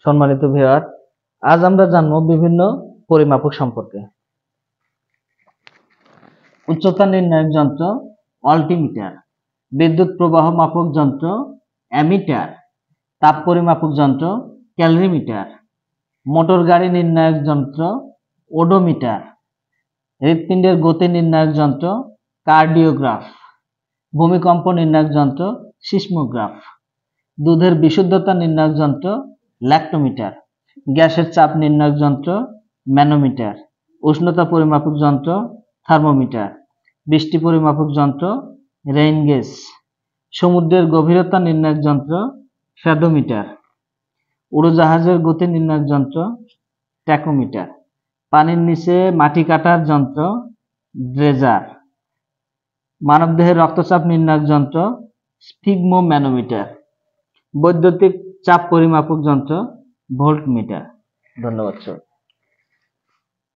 সম্মানিত ভিউয়ার, আজ আমরা জানব বিভিন্ন পরিমাপক সম্পর্কে। উচ্চতা নির্ণায়ক যন্ত্র অল্টিমিটার, বিদ্যুৎ প্রবাহ মাপক যন্ত্র অ্যামিটার, তাপ পরিমাপক যন্ত্র ক্যালরিমিটার, মোটর গাড়ি নির্ণায়ক যন্ত্র ওডোমিটার, হৃৎপিণ্ডের গতি নির্ণায়ক যন্ত্র কার্ডিওগ্রাফ, ভূমিকম্প নির্ণায়ক যন্ত্র সিসমোগ্রাফ, দুধের বিশুদ্ধতা নির্ণায়ক যন্ত্র ল্যাক্টোমিটার, গ্যাসের চাপ নির্ণায়ক যন্ত্র ম্যানোমিটার, উষ্ণতা পরিমাপক যন্ত্র থার্মোমিটার, বৃষ্টি পরিমাপক যন্ত্র রেইন গেজ, সমুদ্রের গভীরতা নির্ণায়ক যন্ত্র ফ্যাদোমিটার, উড়োজাহাজের গতি নির্ণায়ক যন্ত্র ট্যাকোমিটার, পানির নিচে মাটি কাটার যন্ত্র ড্রেজার, মানবদেহের রক্তচাপ নির্ণায়ক যন্ত্র স্ফিগমোম্যানোমিটার, বৈদ্যুতিক চাপ পরিমাপক যন্ত্র ভোল্টমিটার। ধন্যবাদ।